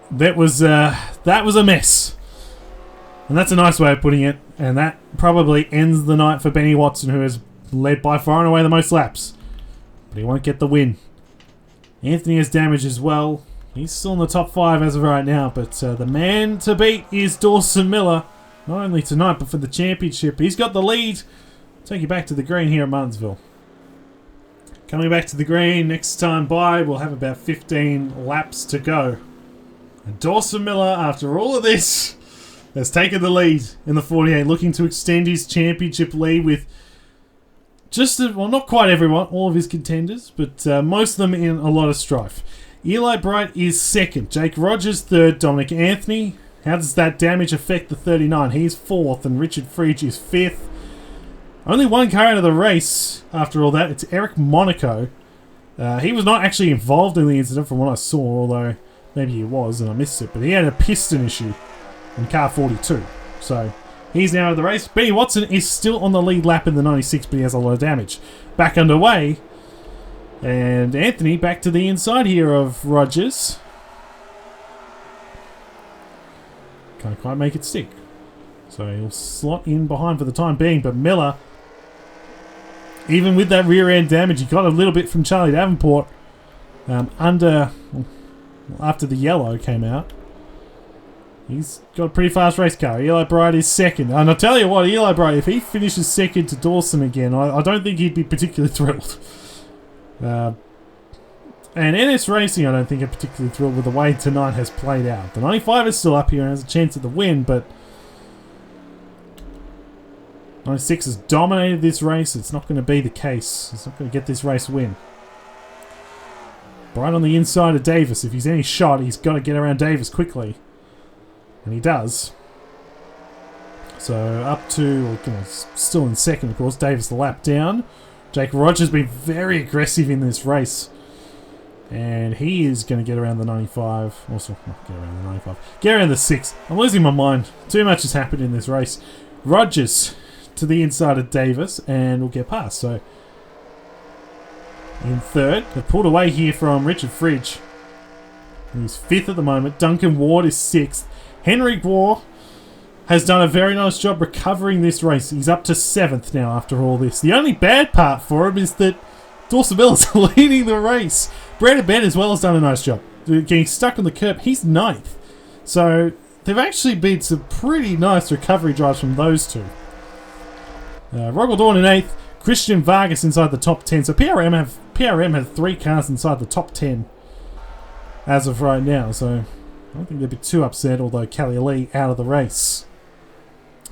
That was a mess. And that's a nice way of putting it. And that probably ends the night for Benny Watson, who has led by far and away the most laps. But he won't get the win. Anthony has damage as well. He's still in the top 5 as of right now. But the man to beat is Dawson Miller. Not only tonight, but for the championship. He's got the lead. Take you back to the green here at Martinsville. Coming back to the green next time by, we'll have about 15 laps to go. And Dawson Miller, after all of this, has taken the lead in the 48, looking to extend his championship lead with not quite everyone, all of his contenders, but most of them in a lot of strife. Eli Bright is second, Jake Rogers third, Dominic Anthony. How does that damage affect the 39? He's fourth, and Richard Freege is fifth. Only one car out of the race after all that. It's Eric Monaco. He was not actually involved in the incident from what I saw, although maybe he was and I missed it, but he had a piston issue in car 42. So he's now out of the race. Benny Watson is still on the lead lap in the 96, but he has a lot of damage. Back underway. And Anthony back to the inside here of Rogers. Can't quite make it stick. So he'll slot in behind for the time being, but Miller, even with that rear end damage, he got a little bit from Charlie Davenport after the yellow came out. He's got a pretty fast race car. Eli Bright is second. And I'll tell you what, Eli Bright, if he finishes second to Dawson again, I don't think he'd be particularly thrilled. And NS Racing, I don't think are particularly thrilled with the way tonight has played out. The 95 is still up here and has a chance at the win, but 96 has dominated this race. It's not going to be the case. It's not going to get this race win. Right on the inside of Davis. If he's any shot, he's got to get around Davis quickly. And he does. So up to, still in second, of course. Davis the lap down. Jake Rogers been very aggressive in this race. And he is going to get around the 95. Also, not get around the 95. Get around the 6. I'm losing my mind. Too much has happened in this race. Rogers to the inside of Davis and will get past. So, in third. They've pulled away here from Richard Fridge. He's fifth at the moment. Duncan Ward is sixth. Henry Gore has done a very nice job recovering this race. He's up to seventh now after all this. The only bad part for him is that Dawson Miller's leading the race. Brandon Bent as well has done a nice job. Getting stuck on the curb. He's ninth. So they've actually been some pretty nice recovery drives from those two. Rogel Dawn in eighth. Christian Vargas inside the top 10. So PRM have 3 cars inside the top 10 as of right now. So I don't think they'd be too upset, although Kelly Lee out of the race.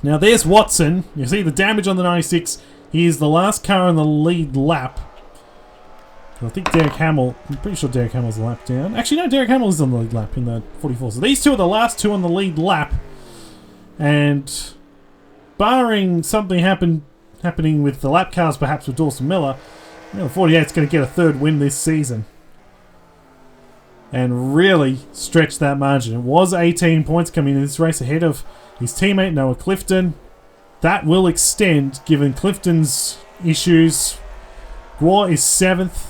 Now there's Watson. You see the damage on the 96. He is the last car on the lead lap. I think Derek Hamill, I'm pretty sure Derek Hamill's the lap down. Actually, no, Derek Hamill is on the lead lap in the 44. So these two are the last two on the lead lap. And barring something happening with the lap cars, perhaps with Dawson Miller, the 48 is going to get a third win this season. And really stretch that margin. It was 18 points coming in this race ahead of his teammate Noah Clifton. That will extend given Clifton's issues. Gore is 7th.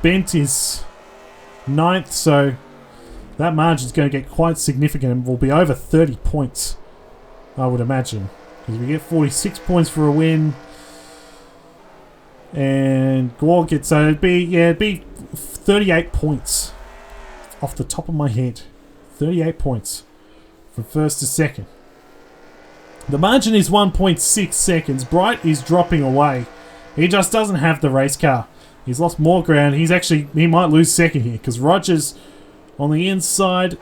Bent is 9th, so that margin is going to get quite significant and will be over 30 points, I would imagine. Because we get 46 points for a win. And Gore gets, so it'd be 38 points off the top of my head. 38 points from first to second. The margin is 1.6 seconds. Bright is dropping away. He just doesn't have the race car. He's lost more ground. He might lose second here because Rogers on the inside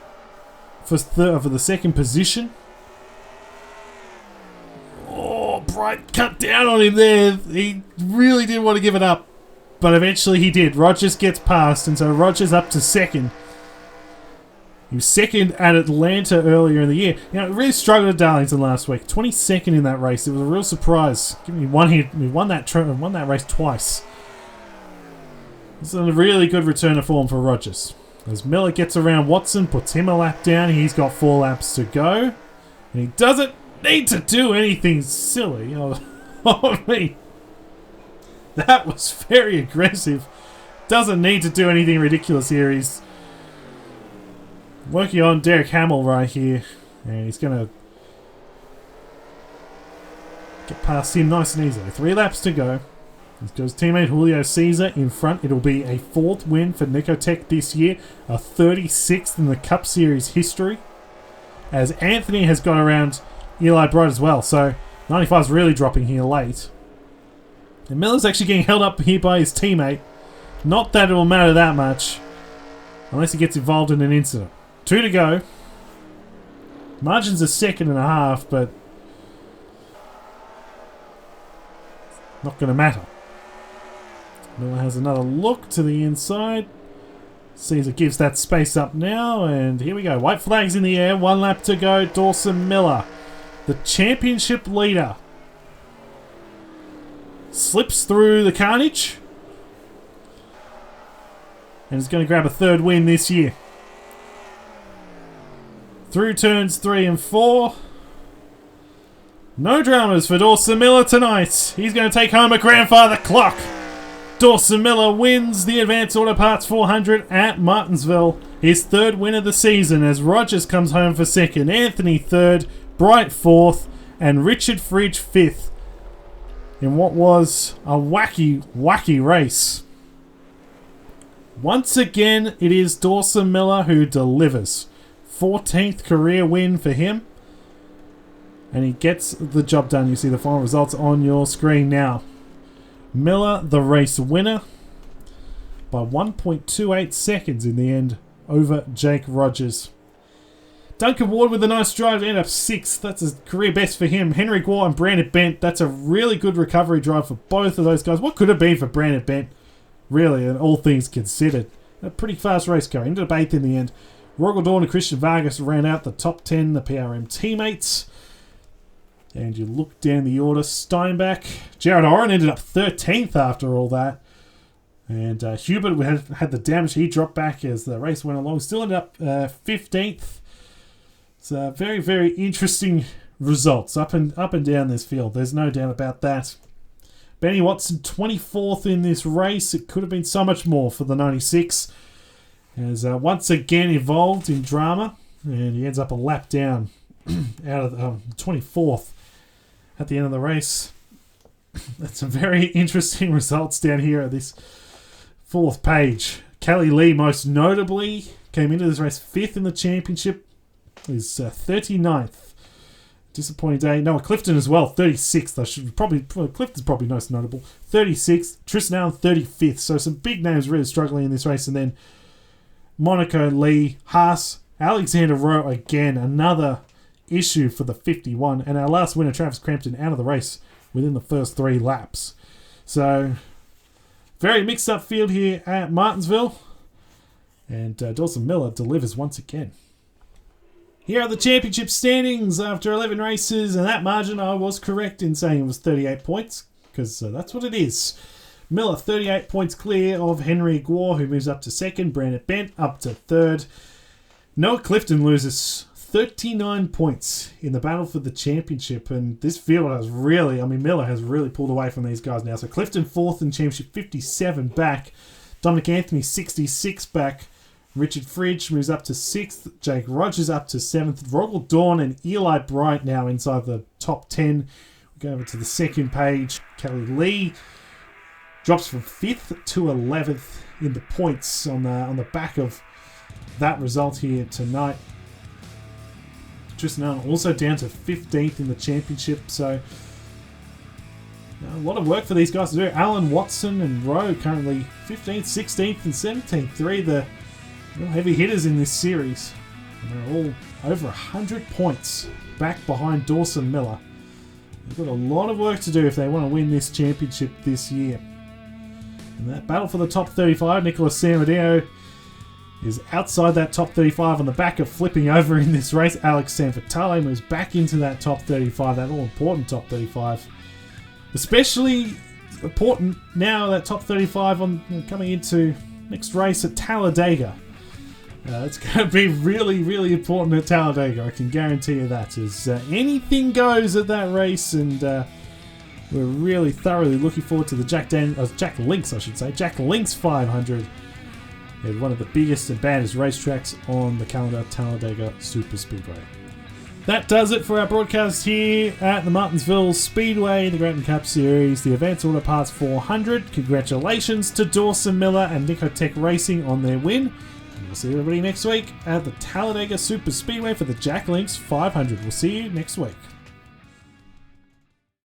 for the second position. Oh, Bright cut down on him there. He really didn't want to give it up, but eventually he did. Rogers gets past, and so Rogers up to second. He was second at Atlanta earlier in the year. Really struggled at Darlington last week. 22nd in that race. It was a real surprise. Give me one hit. He won that race twice. This is a really good return of form for Rogers. As Miller gets around Watson, puts him a lap down. He's got 4 laps to go. And he doesn't need to do anything silly. Oh, me. That was very aggressive. Doesn't need to do anything ridiculous here. He's working on Derek Hamill right here. And he's going to get past him nice and easily. 3 laps to go. This goes teammate Julio Cesar in front. It'll be a 4th win for Nicotech this year. A 36th in the Cup Series history. As Anthony has got around Eli Bright as well. So 95's really dropping here late. And Miller's actually getting held up here by his teammate. Not that it will matter that much. Unless he gets involved in an incident. 2 to go. Margin's a 2.5, but not going to matter. Miller has another look to the inside. Caesar gives that space up now, and here we go. White flags in the air, 1 lap to go. Dawson Miller, the championship leader, slips through the carnage and is going to grab a 3rd win this year. Through turns 3 and 4. No dramas for Dawson Miller tonight. He's going to take home a grandfather clock. Dawson Miller wins the Advanced Auto Parts 400 at Martinsville. His 3rd win of the season as Rogers comes home for 2nd. Anthony 3rd. Bright 4th. And Richard Fridge 5th. In what was a wacky race. Once again, it is Dawson Miller who delivers. 14th career win for him. And he gets the job done. You see the final results on your screen now. Miller, the race winner. by 1.28 seconds in the end over Jake Rogers. Duncan Ward with a nice drive to end up 6th. That's a career best for him. Henry Gore and Brandon Bent. That's a really good recovery drive for both of those guys. What could have been for Brandon Bent, really, and all things considered. A pretty fast race car. Ended up 8th in the end. Rogaldorn and Christian Vargas ran out the top 10, the PRM teammates. And you look down the order. Steinbach. Jared Oren ended up 13th after all that. And Hubert had the damage. He dropped back as the race went along. Still ended up 15th. So very, very interesting results up and down this field. There's no doubt about that. Benny Watson 24th in this race. It could have been so much more for the 96. Has once again evolved in drama. And he ends up a lap down out of the 24th at the end of the race. That's some very interesting results down here at this 4th page. Kelly Lee most notably came into this race 5th in the championship. Is 39th. Disappointing day. Noah Clifton as well, 36th. I should probably Clifton's probably most notable. 36th. Tristan Allen 35th. So some big names really struggling in this race. And then Monaco, Lee, Haas, Alexander Rowe again. Another issue for the 51. And our last winner, Travis Crampton, out of the race within the first 3 laps. So very mixed up field here at Martinsville. And Dawson Miller delivers once again. Here are the championship standings after 11 races, and that margin I was correct in saying it was 38 points, because that's what it is. Miller 38 points clear of Henry Gore, who moves up to 2nd. Brandon Bent up to 3rd. Noah Clifton loses 39 points in the battle for the championship, and this field has really, Miller has really pulled away from these guys now. So Clifton 4th in championship, 57 back. Dominic Anthony 66 back. Richard Fridge moves up to 6th. Jake Rogers up to 7th. Rogel Dawn and Eli Bright now inside the top 10. We go over to the 2nd page. Kelly Lee drops from 5th to 11th in the points on the back of that result here tonight. Tristan Allen also down to 15th in the championship. So a lot of work for these guys to do. Alan Watson and Rowe currently 15th, 16th and 17th. 3 of the real heavy hitters in this series. And they're all over 100 points back behind Dawson Miller. They've got a lot of work to do if they want to win this championship this year. And that battle for the top 35, Nicholas Samadeo is outside that top 35 on the back of flipping over in this race. Alex Sanfatale moves back into that top 35, that all-important top 35. Especially important now, that top 35 coming into next race at Talladega. It's going to be really, really important at Talladega. I can guarantee you that. As anything goes at that race, and we're really thoroughly looking forward to the Jack Links 500. At one of the biggest and baddest racetracks on the calendar, Talladega Super Speedway. That does it for our broadcast here at the Martinsville Speedway, the Gratton Cup Series, the Advanced Auto Parts 400. Congratulations to Dawson Miller and Nicotech Racing on their win. We'll see everybody next week at the Talladega Super Speedway for the Jack Links 500. We'll see you next week.